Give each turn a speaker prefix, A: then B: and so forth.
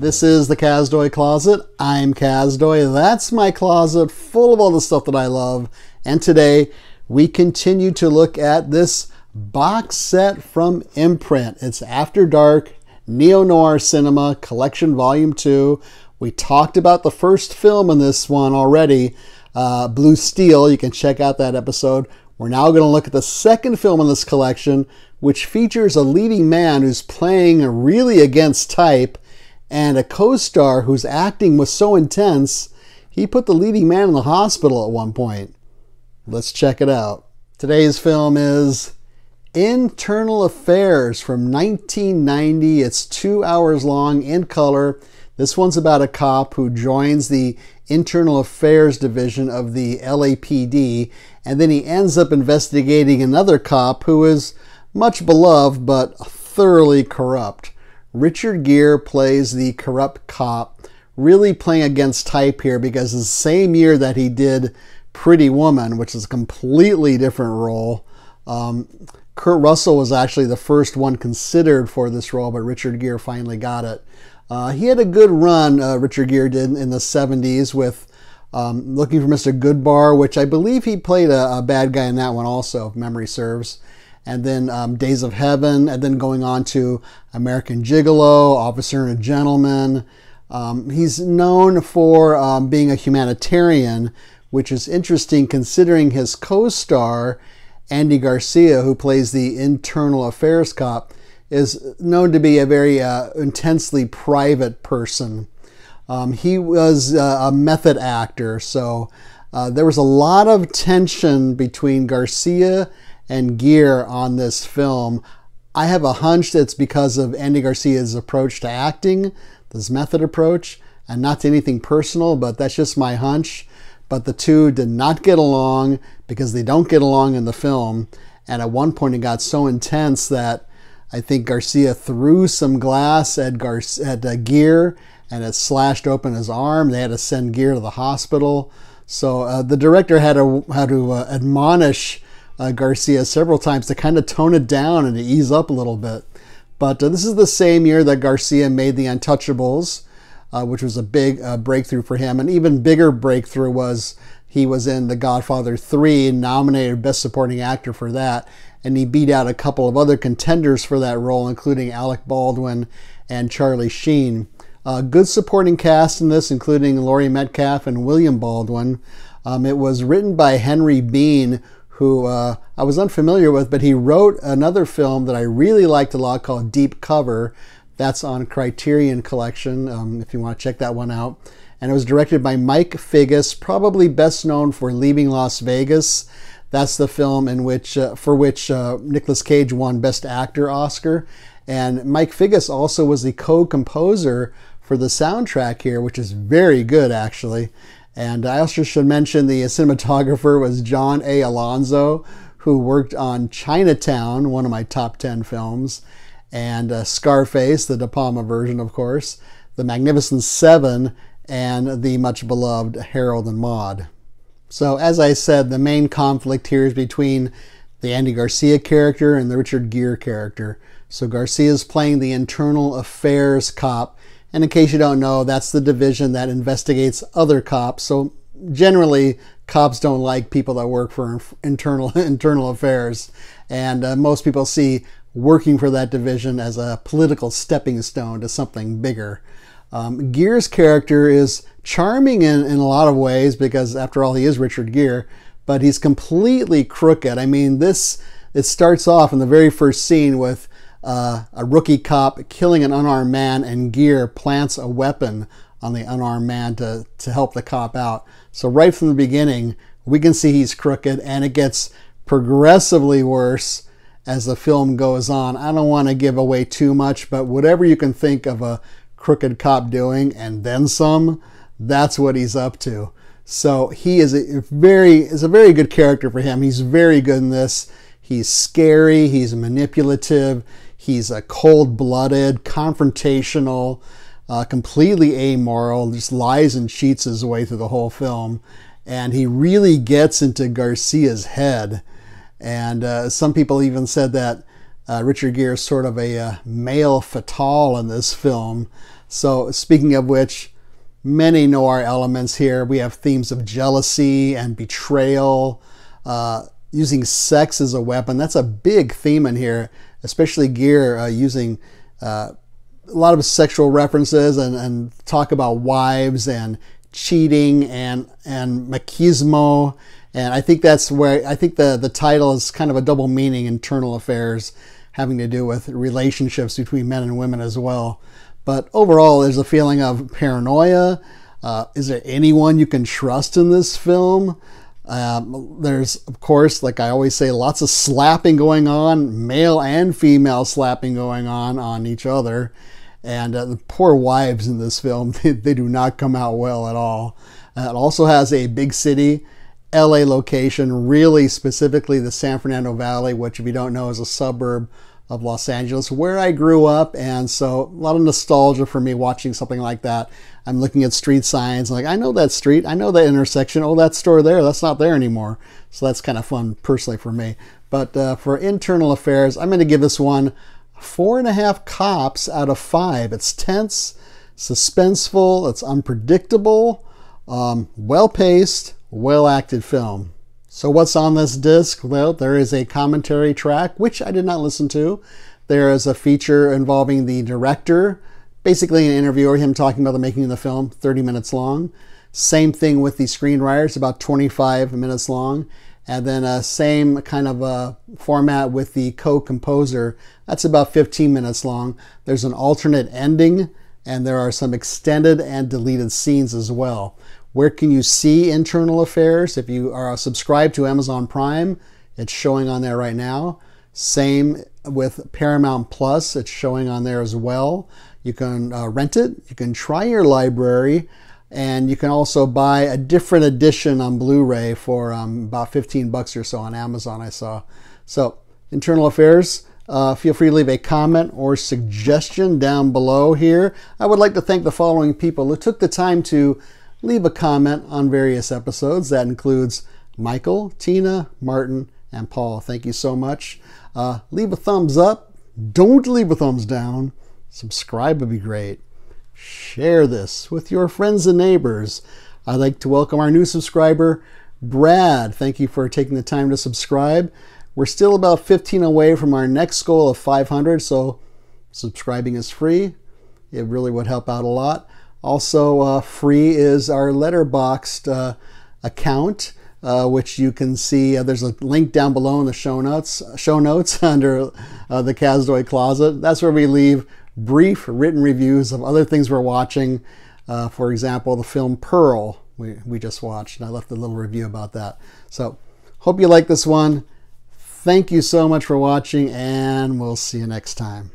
A: This is the Kazdoy Closet. I'm Kazdoy. That's my closet full of all the stuff that I love. And today we continue to look at this box set from Imprint. It's After Dark, Neo-Noir Cinema, Collection Volume 2. We talked about the first film in this one already, Blue Steel. You can check out that episode. We're now going to look at the second film in this collection, which features a leading man who's playing really against type and a co-star whose acting was so intense, he put the leading man in the hospital at one point. Let's check it out. Today's film is Internal Affairs from 1990. It's 2 hours long in color. This one's about a cop who joins the Internal Affairs Division of the LAPD, and then he ends up investigating another cop who is much beloved but thoroughly corrupt. Richard Gere plays the corrupt cop, really playing against type here because it's the same year that he did Pretty Woman, which is a completely different role. Kurt Russell was actually the first one considered for this role, but Richard Gere finally got it. He had a good run, Richard Gere did, in the 70s with Looking for Mr. Goodbar, which I believe he played a bad guy in that one also, if memory serves. And then Days of Heaven, and then going on to American Gigolo, Officer and a Gentleman. He's known for being a humanitarian, which is interesting considering his co-star, Andy Garcia, who plays the Internal Affairs cop, is known to be a very intensely private person. He was a method actor, so there was a lot of tension between Garcia and Gere on this film. I have a hunch that's because of Andy Garcia's approach to acting, this method approach, and not to anything personal, but that's just my hunch. But the two did not get along because they don't get along in the film. And at one point it got so intense that I think Garcia threw some glass at Gere and it slashed open his arm. They had to send Gere to the hospital. So the director had to admonish Garcia several times to kind of tone it down and to ease up a little bit. But this is the same year that Garcia made The Untouchables, which was a big breakthrough for him. An even bigger breakthrough was he was in The Godfather 3, nominated Best Supporting Actor for that, and he beat out a couple of other contenders for that role, including Alec Baldwin and Charlie Sheen. Good supporting cast in this, including Laurie Metcalf and William Baldwin. It was written by Henry Bean, who I was unfamiliar with, but he wrote another film that I really liked a lot called Deep Cover. That's on Criterion Collection, if you want to check that one out. And it was directed by Mike Figgis, probably best known for Leaving Las Vegas. That's the film in which, for which Nicolas Cage won Best Actor Oscar. And Mike Figgis also was the co-composer for the soundtrack here, which is very good, actually. And I also should mention the cinematographer was John A. Alonzo, who worked on Chinatown, one of my top 10 films, and Scarface, the De Palma version, of course, The Magnificent Seven, and the much beloved Harold and Maude. So as I said, the main conflict here is between the Andy Garcia character and the Richard Gere character. So Garcia is playing the Internal Affairs cop, and in case you don't know, that's the division that investigates other cops. So generally, cops don't like people that work for internal affairs, and most people see working for that division as a political stepping stone to something bigger. Gere's character is charming in a lot of ways because, after all, he is Richard Gere, but he's completely crooked. I mean, it starts off in the very first scene with a rookie cop killing an unarmed man, and Gere plants a weapon on the unarmed man to help the cop out. So right from the beginning, we can see he's crooked, and it gets progressively worse as the film goes on. I don't want to give away too much, but whatever you can think of a crooked cop doing, and then some, that's what he's up to. So he is a very good character for him. He's very good in this. He's scary, he's manipulative, he's a cold-blooded, confrontational, completely amoral, just lies and cheats his way through the whole film. And he really gets into Garcia's head. And some people even said that Richard Gere is sort of a male fatale in this film. So speaking of which, many noir elements here. We have themes of jealousy and betrayal, using sex as a weapon. That's a big theme in here, especially Gere using a lot of sexual references and talk about wives and cheating and machismo. And I think that's where, I think the title is kind of a double meaning, internal affairs, having to do with relationships between men and women as well. But overall, there's a feeling of paranoia. Is there anyone you can trust in this film? There's, of course, like I always say, lots of slapping going on, male and female slapping going on each other. And the poor wives in this film, they do not come out well at all. It also has a big city, LA location, really specifically the San Fernando Valley, which if you don't know is a suburb of Los Angeles, where I grew up. And so a lot of nostalgia for me watching something like that. I'm looking at street signs, like, I know that street, I know that intersection, oh, that store there, that's not there anymore. So that's kind of fun personally for me. But for internal affairs, I'm going to give this one 4.5 cops out of 5. It's tense, suspenseful, it's unpredictable, well-paced, well-acted film. So what's on this disc? Well, there is a commentary track, which I did not listen to. There is a feature involving the director, basically an interview or him talking about the making of the film, 30 minutes long. Same thing with the screenwriters, about 25 minutes long. And then same kind of format with the co-composer. That's about 15 minutes long. There's an alternate ending, and there are some extended and deleted scenes as well. Where can you see Internal Affairs? If you are subscribed to Amazon Prime, it's showing on there right now. Same with Paramount Plus, it's showing on there as well. You can rent it, you can try your library, and you can also buy a different edition on Blu-ray for about 15 bucks or so on Amazon, I saw. So, Internal Affairs, feel free to leave a comment or suggestion down below here. I would like to thank the following people who took the time to leave a comment on various episodes. That includes Michael, Tina, Martin, and Paul. Thank you so much. Leave a thumbs up. Don't leave a thumbs down. Subscribe would be great. Share this with your friends and neighbors. I'd like to welcome our new subscriber, Brad. Thank you for taking the time to subscribe. We're still about 15 away from our next goal of 500, so subscribing is free. It really would help out a lot. Also free is our Letterboxd account, which you can see. There's a link down below in the show notes under the Kazdoy Closet. That's where we leave brief written reviews of other things we're watching. For example, the film Pearl we just watched, and I left a little review about that. So hope you like this one. Thank you so much for watching, and we'll see you next time.